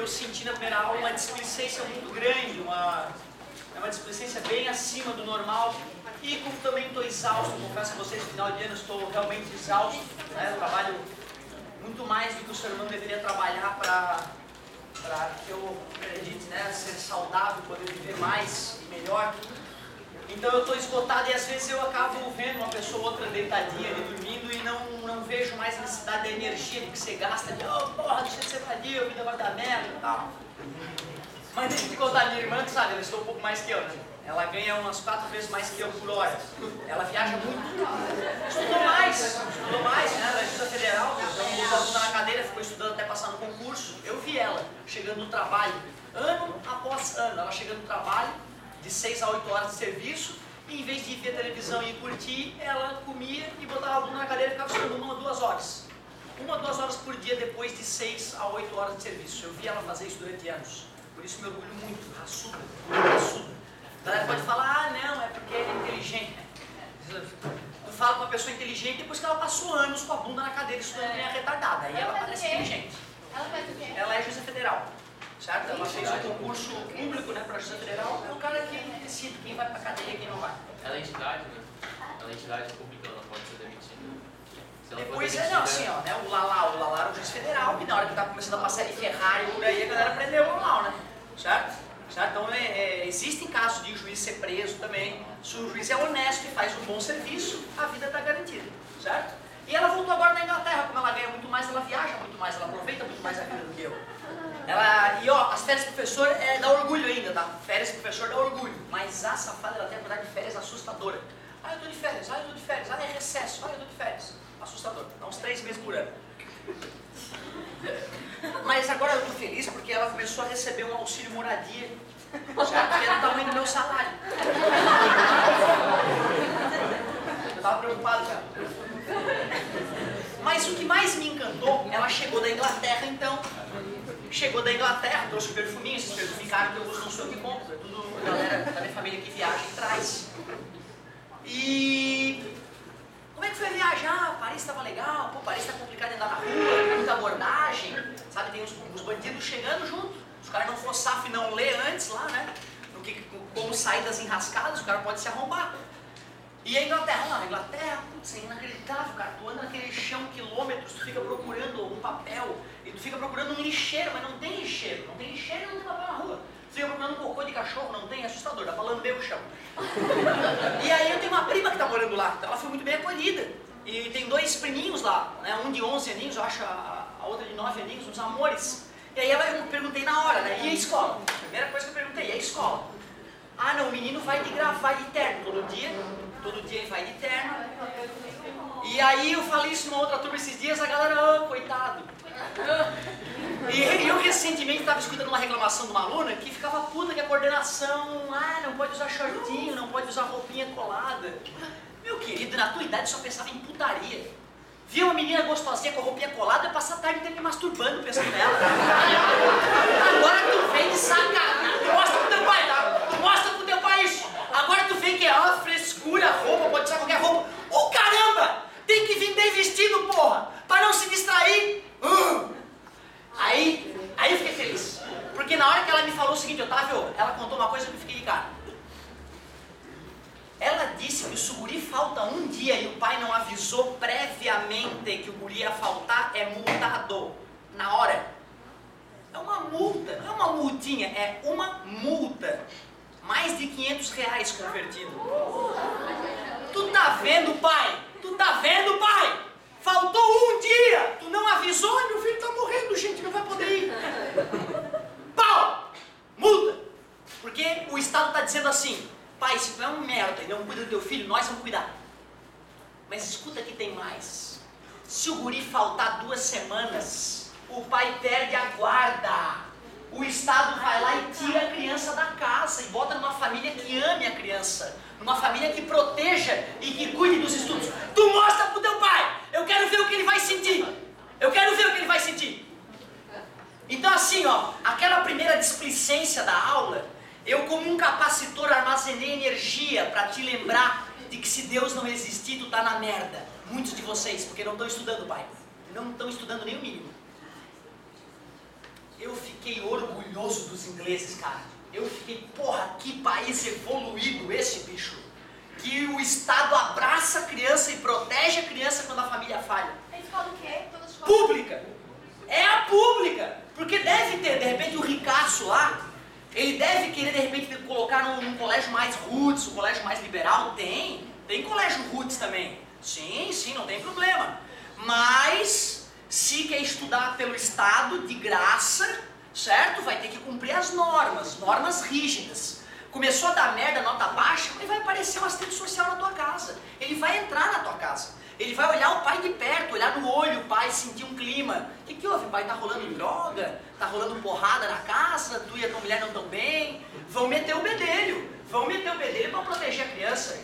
senti na primeira aula uma displicência muito grande, uma displicência bem acima do normal. E como também estou exausto, confesso a vocês, no final de ano estou realmente exausto, né? Eu trabalho muito mais do que o ser humano deveria trabalhar para que eu acredite, né, ser saudável, poder viver mais e melhor. Então eu estou esgotado e às vezes eu acabo vendo uma pessoa ou outra deitadinha ali dormindo e não vejo mais a necessidade da energia que você gasta de, oh, porra, deixa de ser vadio, a vida vai dar merda e tal. Mas deixa eu te contar, minha irmã, que sabe, ela estudou um pouco mais que eu, né? Ela ganha umas 4 vezes mais que eu por hora. Ela viaja muito. Estudou mais, né? Ela é juíza federal, então botou a bunda na cadeira, ficou estudando até passar no concurso. Eu vi ela chegando no trabalho, ano após ano, ela chegando no trabalho, de 6 a 8 horas de serviço, e em vez de ver televisão e curtir, ela comia e botava a bunda na cadeira e ficava estudando 1 ou 2 horas. 1 ou 2 horas por dia depois de 6 a 8 horas de serviço. Eu vi ela fazer isso durante anos. Por isso me orgulho muito, raçuda. A galera pode falar, ah não, é porque ele é inteligente. Tu fala com uma pessoa inteligente depois que ela passou anos com a bunda na cadeira estudando nem a retardada. Aí ela parece inteligente. Ela faz o quê? Ela é juíza federal. Certo? Ela fez um concurso público, né, para juíza federal. É o cara que decide quem vai para cadeia e quem não vai. Ela é entidade, né? Ela é entidade pública, ela não pode ser demitida. Se ela for Depois demitida, não, assim, ó, né, o Lala era o juiz federal, que na hora que estava começando a passar de Ferrari por aí, a galera prendeu o Lala, né? Certo? Então, existem casos de o juiz ser preso também. Se o juiz é honesto e faz um bom serviço, a vida está garantida, certo? E ela voltou agora na Inglaterra, como ela ganha muito mais, ela viaja muito mais, ela aproveita muito mais a vida do que eu. E ó, as férias do professor dá orgulho ainda, tá? Férias do professor dá orgulho, mas a safada ela tem a quantidade de férias assustadora. Ah, eu tô de férias, ah, eu tô de férias, ah, é recesso, ah, eu tô de férias. Assustador, dá uns 3 meses por ano. Mas agora eu tô feliz porque ela começou a receber um auxílio moradia, já que é do tamanho do meu salário. Eu tava preocupado já. Mas o que mais me encantou, ela chegou da Inglaterra então. Chegou da Inglaterra, trouxe o perfuminho, esses perfumes caros que eu uso não sou eu que compro, é tudo a galera da minha família que viaja e traz. E como é que foi a viagem? Ah, Paris estava legal, pô, Paris está complicado de andar na rua, muita abordagem, sabe, tem uns bandidos chegando junto, se o cara não for safo e não ler antes lá, né, como sair das enrascadas, o cara pode se arrombar. E a Inglaterra, lá, a Inglaterra, putz, é inacreditável, cara, tu anda naquele chão quilômetros, tu fica procurando um papel, e tu fica procurando um lixeiro, mas não tem lixeiro e não tem papel na rua. Tu fica procurando um cocô de cachorro, não tem, é assustador, dá pra lamber o chão. E aí eu tenho uma prima que tá morando lá, então ela foi muito bem acolhida, e tem 2 priminhos lá, né, um de 11 aninhos, eu acho, a outra de 9 aninhos, uns amores. E aí eu perguntei na hora, né, e a escola? Primeira coisa que eu perguntei, e a escola? Ah não, o menino vai de terno todo dia ele vai de terno. E aí eu falei isso numa outra turma esses dias, a galera, coitado. E eu recentemente estava escutando uma reclamação de uma aluna que ficava puta que a coordenação, não pode usar shortinho, não pode usar roupinha colada. Meu querido, na tua idade só pensava em putaria. Via uma menina gostosinha com a roupinha colada e passar a tarde inteira me masturbando pensando nela. Agora tu vem de sacanagem. Tu mostra pro teu pai, tá? Tu mostra pro teu pai isso. Agora tu vem que é frescura, roupa, pode usar qualquer roupa. Ô caramba! Tem que vir bem vestido, porra! Pra não se distrair. Aí eu fiquei feliz. Porque na hora que ela me falou o seguinte, Otávio, ela contou uma coisa que eu fiquei de cara. Ela disse que se o guri falta um dia e o pai não avisou previamente que o guri ia faltar, é multado. Na hora. É uma multa, não é uma multinha, é uma multa. Mais de R$500 convertido. Tu tá vendo, pai? Tu tá vendo, pai? Faltou um dia! Tu não avisou? Ai, meu filho tá morrendo, gente, não vai poder ir. Pau! Multa! Porque o Estado tá dizendo assim, pai, se tu é um merda e não cuida do teu filho, nós vamos cuidar. Mas escuta que tem mais. Se o guri faltar 2 semanas, o pai perde a guarda. O Estado vai lá e tira a criança da casa e bota numa família que ame a criança, numa família que proteja e que cuide dos estudos. Tu mostra pro teu pai, eu quero ver o que ele vai sentir. Eu quero ver o que ele vai sentir. Então assim, ó, aquela primeira displicência da aula, eu como um capacitor armazenei energia para te lembrar de que se Deus não existir, tu tá na merda. Muitos de vocês, porque não estão estudando, pai. Não estão estudando nem o mínimo. eu fiquei orgulhoso dos ingleses, cara. Eu fiquei, porra, que país evoluído esse, bicho. Que o Estado abraça a criança e protege a criança quando a família falha. A escola o quê? Pública. É a pública. Porque deve ter, de repente, o ricaço lá, ele deve querer, de repente, colocar num colégio mais roots, um colégio mais liberal. Tem colégio roots também. Sim, não tem problema. Mas, se quer estudar pelo Estado, de graça, certo? Vai ter que cumprir as normas rígidas. Começou a dar merda, nota baixa, ele vai aparecer um assistente social na tua casa. Ele vai entrar na tua casa. Ele vai olhar o pai de perto, olhar no olho o pai, sentir um clima. O que houve? O pai tá rolando droga? Tá rolando porrada na casa? Tu e a tua mulher não estão bem? Vão meter o bedelho. Para proteger a criança.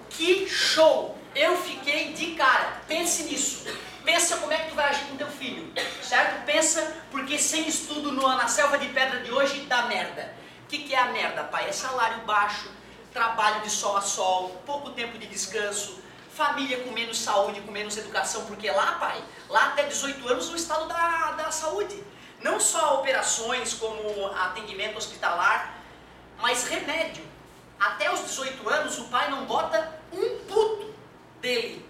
Que show! Eu fiquei de cara. Pense nisso. Pensa como é que tu vai agir com teu filho. Certo? Pensa, porque sem estudo na selva de pedra de hoje dá merda. O que é a merda, pai? É salário baixo, trabalho de sol a sol, pouco tempo de descanso, família com menos saúde, com menos educação, porque lá, pai, lá até 18 anos o estado da saúde. Não só operações como atendimento hospitalar, mas remédio. Até os 18 anos o pai não bota um puto dele.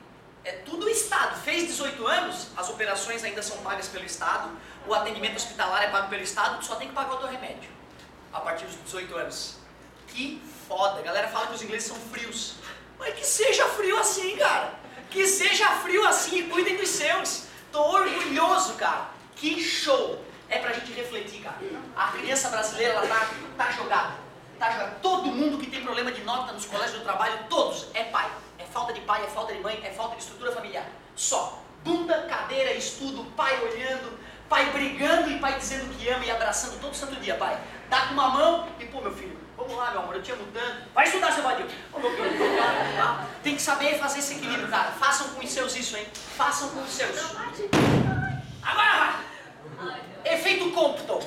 É tudo o Estado. Fez 18 anos, as operações ainda são pagas pelo Estado, o atendimento hospitalar é pago pelo Estado, tu só tem que pagar o teu remédio a partir dos 18 anos. Que foda. A galera fala que os ingleses são frios. Mas que seja frio assim, cara. Que seja frio assim e cuidem dos seus. Tô orgulhoso, cara. Que show. É pra gente refletir, cara. A criança brasileira, ela tá jogada. Tá jogada. Todo mundo que tem problema de nota nos colégios do trabalho, todos, é pai. É falta de pai, é falta de mãe, é falta de estrutura familiar. Só. Bunda, cadeira, estudo, pai olhando, pai brigando e pai dizendo que ama e abraçando todo santo dia, pai. Dá com uma mão e, pô, meu filho, vamos lá, meu amor, eu te amo tanto. Vai estudar, seu vadio. Ô, meu filho, tá? Tem que saber fazer esse equilíbrio, cara. Façam com os seus isso, hein? Façam com os seus. Agora vai. Efeito Compton.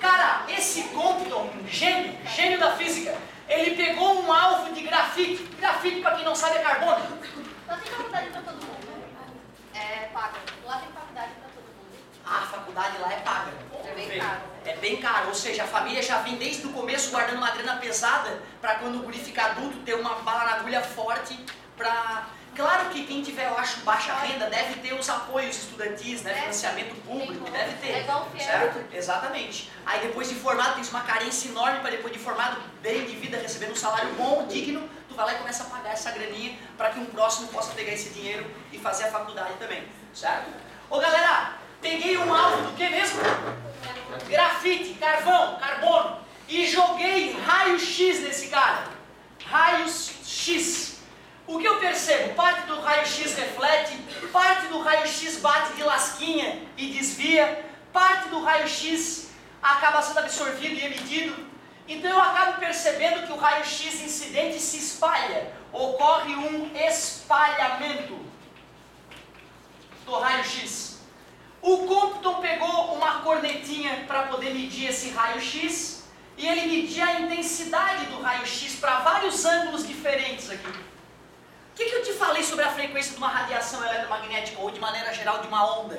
Cara, esse Compton, gênio da física, ele pegou um alvo de grafite. Grafite, pra quem não sabe, é carbono. Lá tem faculdade pra todo mundo. É paga. Lá tem faculdade pra todo mundo. A faculdade lá é paga. É bem caro. É bem caro, ou seja, a família já vem desde o começo guardando uma grana pesada para quando o guri ficar adulto ter uma bala na agulha forte para... Claro que quem tiver, eu acho, baixa renda deve ter os apoios estudantis, né, financiamento público, deve ter, é igual o certo? Exatamente. Aí depois de formado, tem uma carência enorme para depois de formado, bem de vida, recebendo um salário bom, digno, tu vai lá e começa a pagar essa graninha para que um próximo possa pegar esse dinheiro e fazer a faculdade também, certo? Ô galera, peguei um alvo do que mesmo? Grafite, carvão, carbono, e joguei raio-x nesse cara. Raio-x. O que eu percebo? Parte do raio-x reflete, parte do raio-x bate de lasquinha e desvia, parte do raio-x acaba sendo absorvido e emitido. Então eu acabo percebendo que o raio-x incidente se espalha, ocorre um espalhamento do raio-x. O Compton pegou uma cornetinha para poder medir esse raio-x e ele media a intensidade do raio-x para vários ângulos diferentes aqui. O que eu te falei sobre a frequência de uma radiação eletromagnética ou de maneira geral de uma onda?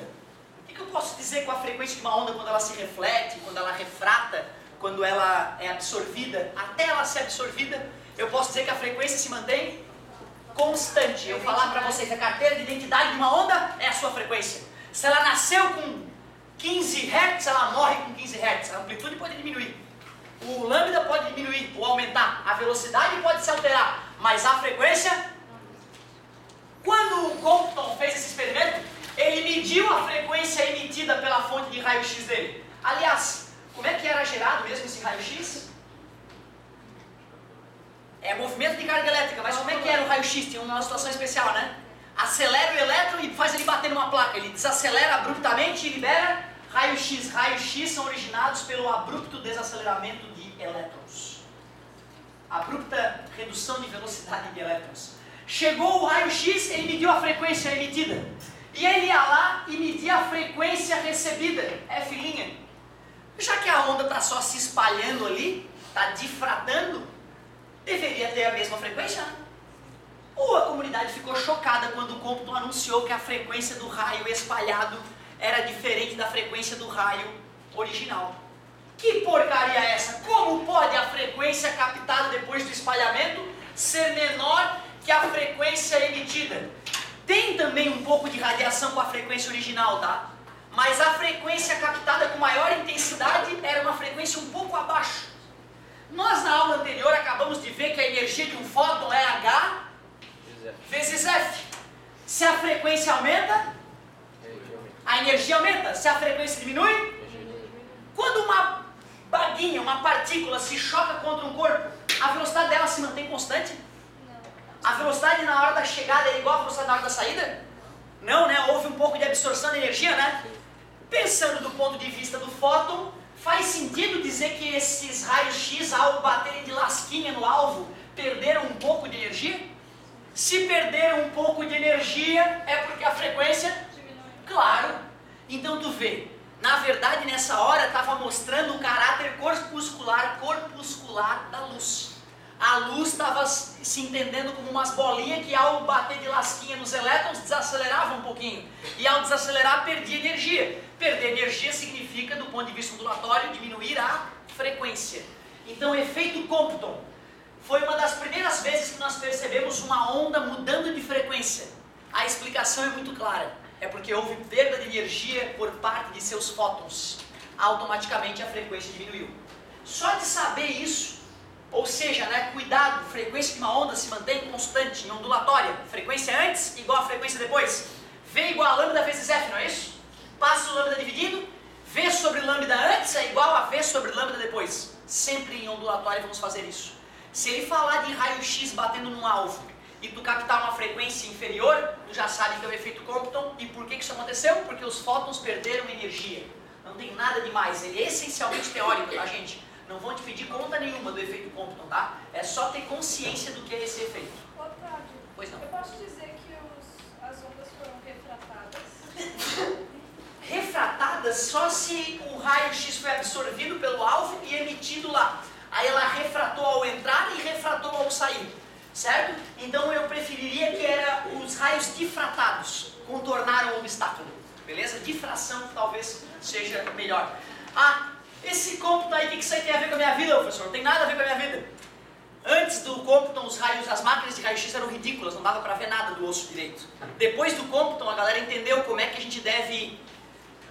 O que eu posso dizer com a frequência de uma onda quando ela se reflete, quando ela refrata, quando ela é absorvida? Até ela ser absorvida, eu posso dizer que a frequência se mantém constante. Eu falar para vocês, a carteira de identidade de uma onda é a sua frequência. Se ela nasceu com 15 Hz, ela morre com 15 Hz. A amplitude pode diminuir. O lambda pode diminuir ou aumentar. A velocidade pode se alterar. Mas a frequência... Quando o Compton fez esse experimento, ele mediu a frequência emitida pela fonte de raio-x dele. Aliás, como é que era gerado mesmo esse raio-x? É movimento de carga elétrica, mas como é que era o raio-x? Tinha uma situação especial, né? Acelera o elétron e faz ele bater numa placa. Ele desacelera abruptamente e libera raio-x. Raio-x são originados pelo abrupto desaceleramento de elétrons. Abrupta redução de velocidade de elétrons. Chegou o raio-x, ele mediu a frequência emitida. E ele ia lá e media a frequência recebida, F'. Já que a onda está só se espalhando ali, está difratando, deveria ter a mesma frequência, né? Ou a comunidade ficou chocada quando o Compton anunciou que a frequência do raio espalhado era diferente da frequência do raio original. Que porcaria é essa? Como pode a frequência captada depois do espalhamento ser menor que a frequência emitida? Tem também um pouco de radiação com a frequência original, tá? Mas a frequência captada com maior intensidade era uma frequência um pouco abaixo. Nós na aula anterior acabamos de ver que a energia de um fóton é H vezes F. Se a frequência aumenta, a energia aumenta. Se a frequência diminui, quando uma baguinha, uma partícula se choca contra um corpo, a velocidade dela se mantém constante? A velocidade na hora da chegada é igual à velocidade na hora da saída? Não, né? Houve um pouco de absorção de energia, né? Pensando do ponto de vista do fóton, faz sentido dizer que esses raios X, ao baterem de lasquinha no alvo, perderam um pouco de energia? Se perderam um pouco de energia, é porque a frequência diminui. Claro. Então tu vê, na verdade nessa hora estava mostrando o caráter corpuscular da luz. A luz estava se entendendo como umas bolinhas que ao bater de lasquinha nos elétrons desacelerava um pouquinho. E ao desacelerar perdia energia. Perder energia significa, do ponto de vista ondulatório, diminuir a frequência. Então o efeito Compton foi uma das primeiras vezes que nós percebemos uma onda mudando de frequência. A explicação é muito clara. É porque houve perda de energia por parte de seus fótons. Automaticamente a frequência diminuiu. Só de saber isso, ou seja, né, cuidado, frequência de uma onda se mantém constante, em ondulatória. Frequência antes igual a frequência depois. V igual a lambda vezes F, não é isso? Passa o lambda dividido, V sobre lambda antes é igual a V sobre lambda depois. Sempre em ondulatória vamos fazer isso. Se ele falar de raio-x batendo num alvo e tu captar uma frequência inferior, tu já sabe que é o efeito Compton. E por que isso aconteceu? Porque os fótons perderam energia. Não tem nada demais, ele é essencialmente teórico, tá, gente? Não vão te pedir conta nenhuma do efeito Compton, tá? É só ter consciência do que é esse efeito. Boa tarde. Pois não. Eu posso dizer que as ondas foram refratadas? Refratadas só se o raio-x foi absorvido pelo alvo e emitido lá. Aí ela refratou ao entrar e refratou ao sair, certo? Então eu preferiria que era os raios difratados, contornaram o obstáculo, beleza? Difração talvez seja melhor. Ah, esse Compton aí, o que isso aí tem a ver com a minha vida, professor? Não tem nada a ver com a minha vida. Antes do Compton, as máquinas de raio-x eram ridículas, não dava para ver nada do osso direito. Depois do Compton, a galera entendeu como é que a gente deve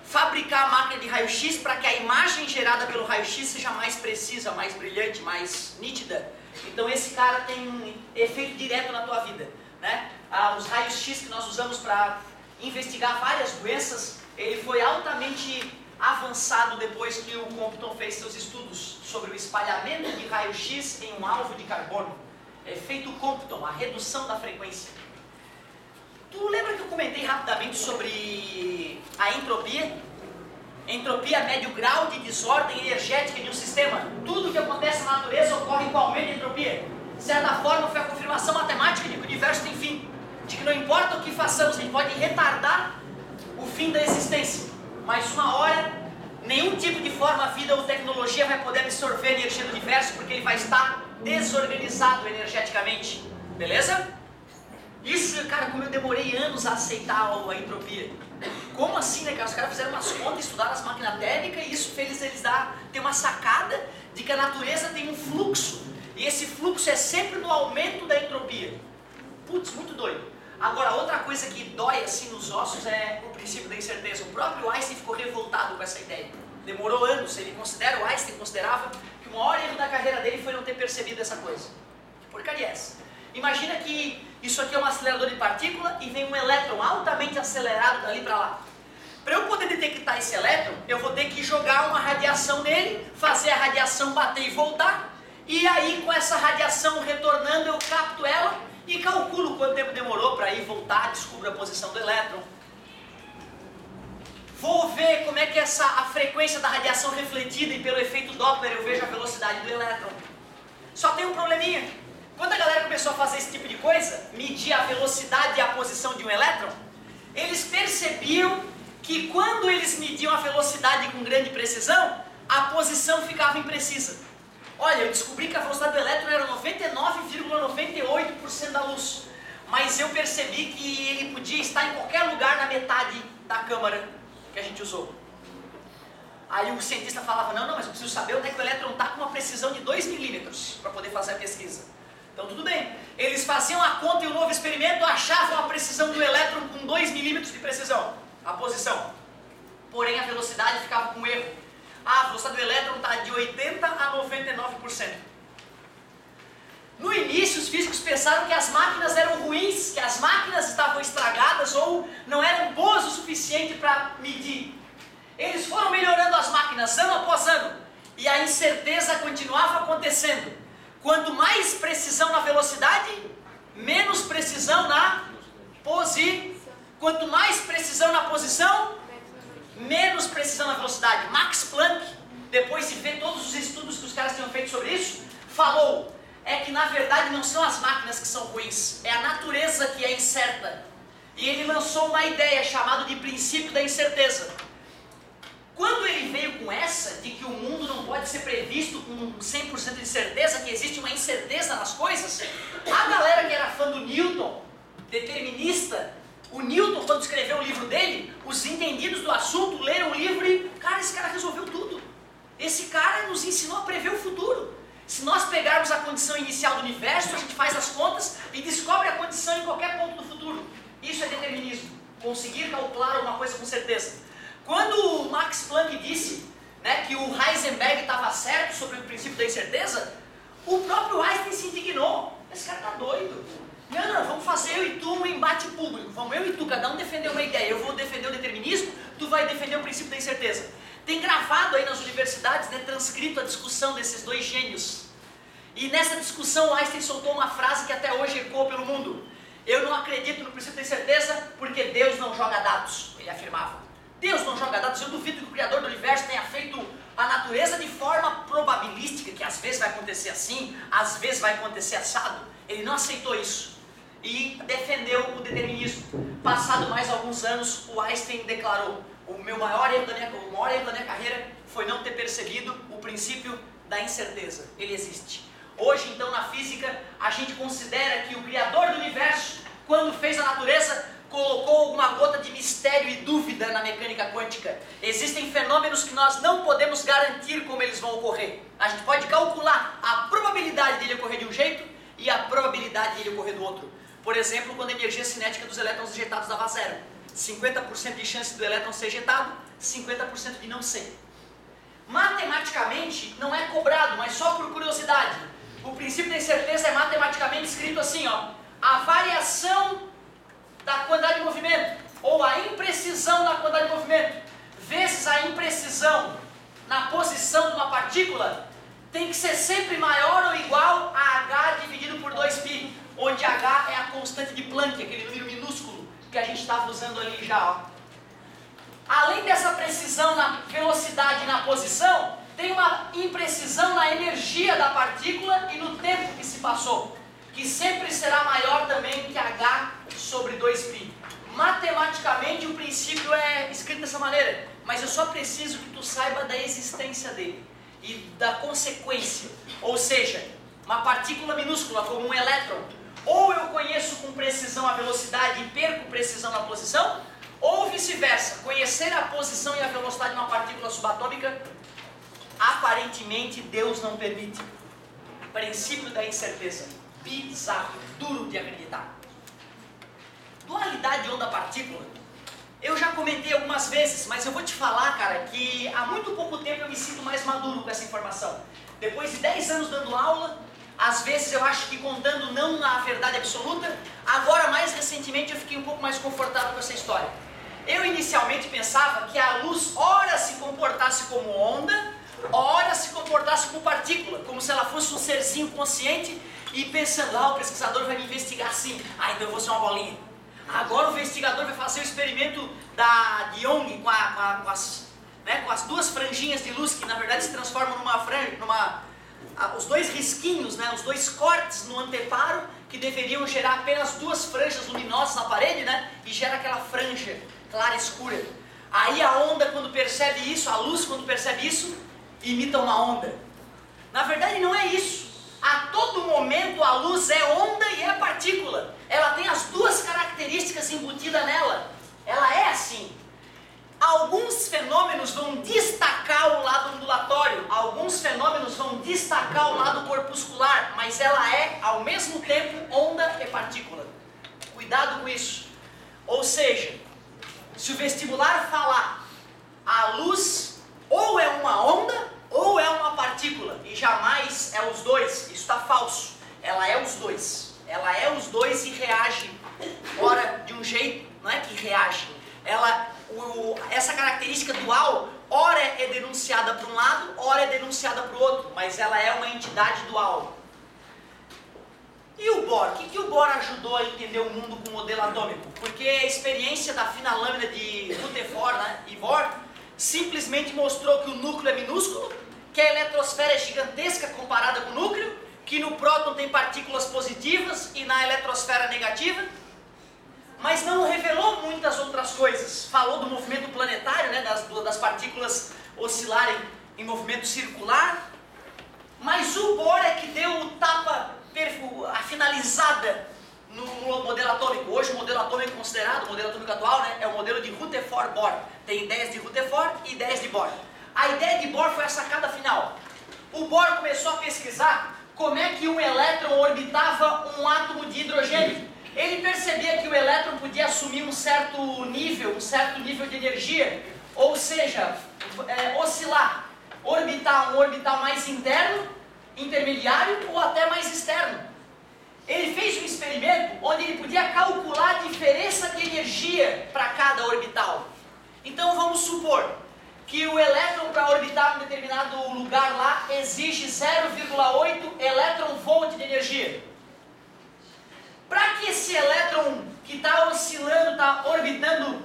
fabricar a máquina de raio-x para que a imagem gerada pelo raio-x seja mais precisa, mais brilhante, mais nítida. Então esse cara tem um efeito direto na tua vida, né? Os raios-x que nós usamos para investigar várias doenças, ele foi altamente avançado depois que o Compton fez seus estudos sobre o espalhamento de raio-x em um alvo de carbono. Efeito Compton, a redução da frequência. Tu lembra que eu comentei rapidamente sobre a entropia? Entropia é médio grau de desordem energética de um sistema. Tudo que acontece na natureza ocorre com aumento de entropia. De certa forma, foi a confirmação matemática de que o universo tem fim. De que não importa o que façamos, a gente pode retardar o fim da existência. Mas uma hora, nenhum tipo de forma, vida ou tecnologia vai poder absorver a energia do universo porque ele vai estar desorganizado energeticamente. Beleza? Isso, cara, como eu demorei anos a aceitar a entropia. Como assim, né, cara? Os caras fizeram umas contas, estudaram as máquinas térmicas e isso fez eles ter uma sacada de que a natureza tem um fluxo. E esse fluxo é sempre no aumento da entropia. Putz, muito doido. Agora, outra coisa que dói assim nos ossos é o princípio da incerteza. O próprio Einstein ficou revoltado com essa ideia. Demorou anos. O Einstein considerava que o maior erro da carreira dele foi não ter percebido essa coisa. Que porcaria é essa? Imagina que isso aqui é um acelerador de partícula e vem um elétron altamente acelerado dali para lá. Para eu poder detectar esse elétron, eu vou ter que jogar uma radiação nele, fazer a radiação bater e voltar, e aí com essa radiação retornando eu capto ela e calculo quanto tempo demorou para ir voltar, descubro a posição do elétron. Vou ver como é que a frequência da radiação refletida e pelo efeito Doppler eu vejo a velocidade do elétron. Só tem um probleminha. Quando a galera começou a fazer esse tipo de coisa, medir a velocidade e a posição de um elétron, eles percebiam que quando eles mediam a velocidade com grande precisão, a posição ficava imprecisa. Olha, eu descobri que a velocidade do elétron era 99,98% da luz, mas eu percebi que ele podia estar em qualquer lugar na metade da câmara que a gente usou. Aí o cientista falava, não, mas eu preciso saber onde é que o elétron está com uma precisão de 2 milímetros para poder fazer a pesquisa. Então tudo bem. Eles faziam a conta em um novo experimento, achavam a precisão do elétron com 2 milímetros de precisão, a posição. Porém a velocidade ficava com erro. A velocidade do elétron está de 80% a 99%. No início os físicos pensaram que as máquinas eram ruins, que as máquinas estavam estragadas ou não eram boas o suficiente para medir. Eles foram melhorando as máquinas ano após ano e a incerteza continuava acontecendo. Quanto mais precisão na velocidade, menos precisão na posição. Quanto mais precisão na posição, menos precisão na velocidade. Max Planck, depois de ver todos os estudos que os caras tinham feito sobre isso, falou, é que na verdade não são as máquinas que são ruins, é a natureza que é incerta. E ele lançou uma ideia chamada de princípio da incerteza. Quando ele veio com essa, de que o mundo não pode ser previsto com 100% de certeza, que existe uma incerteza nas coisas, a galera que era fã do Newton, determinista, o Newton, quando escreveu o livro dele, os entendidos do assunto leram o livro e, cara, esse cara resolveu tudo. Esse cara nos ensinou a prever o futuro. Se nós pegarmos a condição inicial do universo, a gente faz as contas e descobre a condição em qualquer ponto do futuro. Isso é determinismo. Conseguir calcular alguma coisa com certeza. Quando o Max Planck disse, né, que o Heisenberg estava certo sobre o princípio da incerteza, o próprio Einstein se indignou. Esse cara tá doido. Não, vamos fazer eu e tu um embate público. Vamos eu e tu, cada um defender uma ideia. Eu vou defender o determinismo, tu vai defender o princípio da incerteza. Tem gravado aí nas universidades, né, transcrito a discussão desses dois gênios. E nessa discussão o Einstein soltou uma frase que até hoje ecoa pelo mundo. Eu não acredito no princípio da incerteza porque Deus não joga dados, ele afirmava. Deus não joga dados, eu duvido que o Criador do Universo tenha feito a natureza de forma probabilística, que às vezes vai acontecer assim, às vezes vai acontecer assado. Ele não aceitou isso e defendeu o determinismo. Passado mais alguns anos, o Einstein declarou, o maior erro da minha carreira foi não ter percebido o princípio da incerteza. Ele existe. Hoje, então, na física, a gente considera que o Criador do Universo, quando fez a natureza, colocou alguma gota de mistério e dúvida na mecânica quântica. Existem fenômenos que nós não podemos garantir como eles vão ocorrer. A gente pode calcular a probabilidade dele ocorrer de um jeito e a probabilidade dele ocorrer do outro. Por exemplo, quando a energia cinética dos elétrons ejetados dava zero. 50% de chance do elétron ser ejetado, 50% de não ser. Matematicamente, não é cobrado, mas só por curiosidade. O princípio da incerteza é matematicamente escrito assim, ó. A variação da quantidade de movimento, ou a imprecisão da quantidade de movimento, vezes a imprecisão na posição de uma partícula, tem que ser sempre maior ou igual a h dividido por 2π, onde h é a constante de Planck, aquele número minúsculo que a gente estava usando ali já. Ó. Além dessa precisão na velocidade e na posição, tem uma imprecisão na energia da partícula e no tempo que se passou, que sempre será maior também que h sobre 2π. Matematicamente o princípio é escrito dessa maneira, mas eu só preciso que tu saiba da existência dele e da consequência. Ou seja, uma partícula minúscula como um elétron, ou eu conheço com precisão a velocidade e perco precisão na posição, ou vice-versa, conhecer a posição e a velocidade de uma partícula subatômica, aparentemente Deus não permite. Princípio da incerteza. Bizarro, duro de acreditar. Dualidade onda-partícula, eu já comentei algumas vezes, mas eu vou te falar, cara, que há muito pouco tempo eu me sinto mais maduro com essa informação. Depois de 10 anos dando aula, às vezes eu acho que contando não a verdade absoluta, agora mais recentemente eu fiquei um pouco mais confortável com essa história. Eu inicialmente pensava que a luz ora se comportasse como onda, ora se comportasse como partícula, como se ela fosse um serzinho consciente e pensando, o pesquisador vai me investigar assim, então eu vou ser uma bolinha. Agora o investigador vai fazer o experimento de Young com as duas franjinhas de luz que na verdade se transformam numa franja, os dois risquinhos, né, os dois cortes no anteparo que deveriam gerar apenas duas franjas luminosas na parede, né, e gera aquela franja clara e escura. Aí a onda quando percebe isso, a luz quando percebe isso, imita uma onda. Na verdade não é isso. A todo momento a luz é onda e é partícula. Ela tem as duas características embutidas nela. Ela é assim. Alguns fenômenos vão destacar destacar o lado corpuscular, mas ela é, ao mesmo tempo, onda e partícula. Cuidado com isso. Ou seja, se o vestibular falar a luz ou é uma onda ou é uma partícula, e jamais é os dois, isso está falso. Ela é os dois. Ela é os dois e reage, ora de um jeito, não é que reage. Essa característica dual, ora é denunciada para um lado, ora é denunciada para o outro, mas ela é uma entidade dual. E o Bohr? O que o Bohr ajudou a entender o mundo com o modelo atômico? Porque a experiência da fina lâmina de Rutherford, né, e Bohr simplesmente mostrou que o núcleo é minúsculo, que a eletrosfera é gigantesca comparada com o núcleo, que no próton tem partículas positivas e na eletrosfera negativa, mas não revelou muitas outras coisas. Falou do movimento planetário, né, das partículas oscilarem em movimento circular, mas o Bohr é que deu o tapa, a finalizada no modelo atômico. Hoje o modelo atômico considerado, o modelo atômico atual, né, é o modelo de Rutherford-Bohr. Tem ideias de Rutherford e ideias de Bohr. A ideia de Bohr foi a sacada final. O Bohr começou a pesquisar como é que um elétron orbitava um átomo de hidrogênio. Ele percebia que o elétron podia assumir um certo nível de energia, ou seja, oscilar, orbitar um orbital mais interno, intermediário ou até mais externo. Ele fez um experimento onde ele podia calcular a diferença de energia para cada orbital. Então vamos supor que o elétron para orbitar um determinado lugar lá exige 0,8 elétron-volt de energia. Para que esse elétron que está oscilando, está orbitando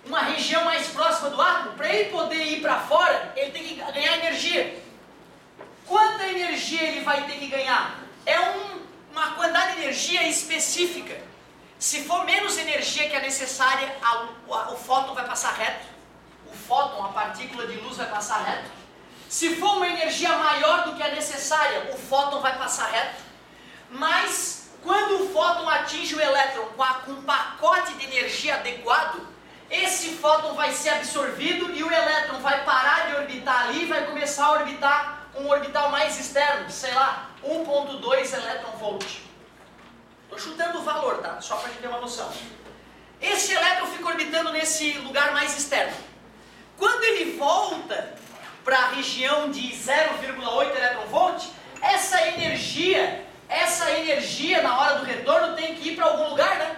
uma região mais próxima do átomo, para ele poder ir para fora, ele tem que ganhar energia. Quanta energia ele vai ter que ganhar? É uma quantidade de energia específica. Se for menos energia que a necessária, o fóton vai passar reto. O fóton, a partícula de luz, vai passar reto. Se for uma energia maior do que a necessária, o fóton vai passar reto. Mas quando o fóton atinge o elétron com um pacote de energia adequado, esse fóton vai ser absorvido e o elétron vai parar de orbitar ali e vai começar a orbitar um orbital mais externo, sei lá, 1,2 elétron-volt. Estou chutando o valor, tá? Só para a gente ter uma noção. Esse elétron fica orbitando nesse lugar mais externo. Quando ele volta para a região de 0,8 elétron-volt, essa energia na hora do retorno tem que ir para algum lugar, né?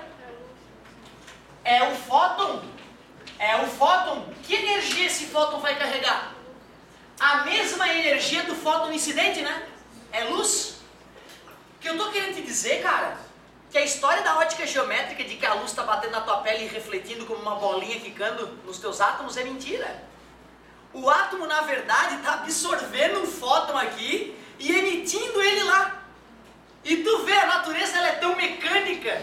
É o fóton. Que energia esse fóton vai carregar? A mesma energia do fóton incidente, né? É luz. O que eu estou querendo te dizer, cara, que a história da ótica geométrica de que a luz está batendo na tua pele e refletindo como uma bolinha quicando nos teus átomos é mentira. O átomo, na verdade, está absorvendo um fóton aqui e emitindo ele lá. E tu vê, a natureza ela é tão mecânica,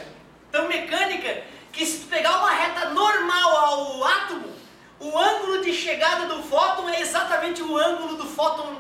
que se tu pegar uma reta normal ao átomo, o ângulo de chegada do fóton é exatamente o ângulo do fóton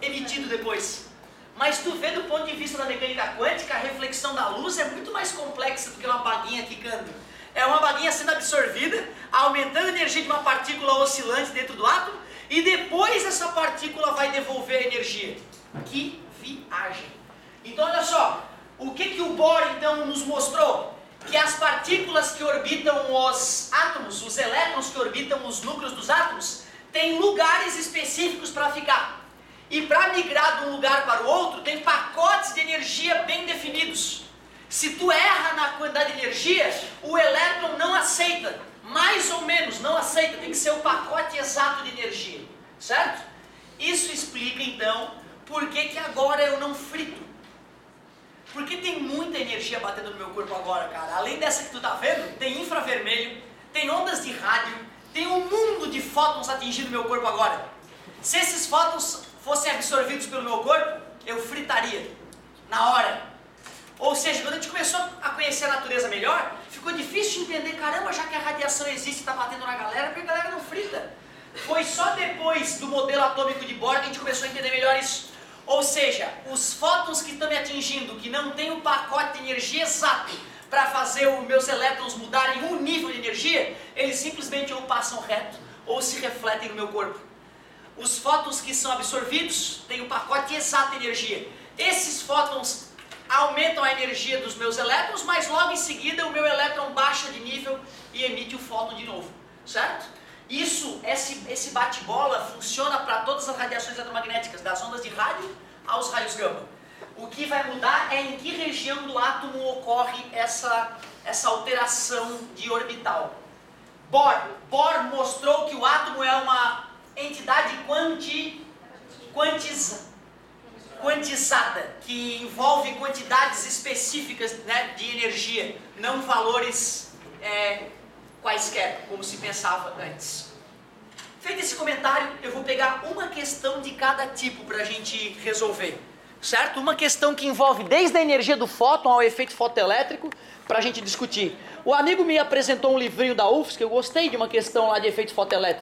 emitido depois. Mas tu vê do ponto de vista da mecânica quântica, a reflexão da luz é muito mais complexa do que uma baguinha quicando. É uma baguinha sendo absorvida, aumentando a energia de uma partícula oscilante dentro do átomo, e depois essa partícula vai devolver a energia. Que viagem! Então olha só, o que o Bohr então nos mostrou? Que as partículas que orbitam os átomos, os elétrons que orbitam os núcleos dos átomos, têm lugares específicos para ficar. E para migrar de um lugar para o outro, tem pacotes de energia bem definidos. Se tu erra na quantidade de energia, o elétron não aceita, mais ou menos não aceita, tem que ser o pacote exato de energia, certo? Isso explica então por que agora eu não frito. Porque tem muita energia batendo no meu corpo agora, cara. Além dessa que tu tá vendo, tem infravermelho, tem ondas de rádio, tem um mundo de fótons atingindo meu corpo agora. Se esses fótons fossem absorvidos pelo meu corpo, eu fritaria, na hora. Ou seja, quando a gente começou a conhecer a natureza melhor, ficou difícil de entender, caramba, já que a radiação existe e está batendo na galera, porque a galera não frita. Foi só depois do modelo atômico de Bohr que a gente começou a entender melhor isso. Ou seja, os fótons que estão me atingindo, que não tem um pacote de energia exato para fazer os meus elétrons mudarem um nível de energia, eles simplesmente ou passam reto ou se refletem no meu corpo. os fótons que são absorvidos, tem o pacote exato de energia. Esses fótons aumentam a energia dos meus elétrons, mas logo em seguida o meu elétron baixa de nível e emite o fóton de novo, certo? Esse bate-bola funciona para todas as radiações eletromagnéticas, das ondas de rádio aos raios gama. O que vai mudar é em que região do átomo ocorre essa alteração de orbital. Bohr mostrou que o átomo é uma entidade quantizada, que envolve quantidades específicas, né, de energia, não valores quaisquer, como se pensava antes. Feito esse comentário, eu vou pegar uma questão de cada tipo para a gente resolver, certo? Uma questão que envolve desde a energia do fóton ao efeito fotoelétrico, para a gente discutir. O amigo me apresentou um livrinho da UFSC, eu gostei de uma questão lá de efeito fotoelétrico.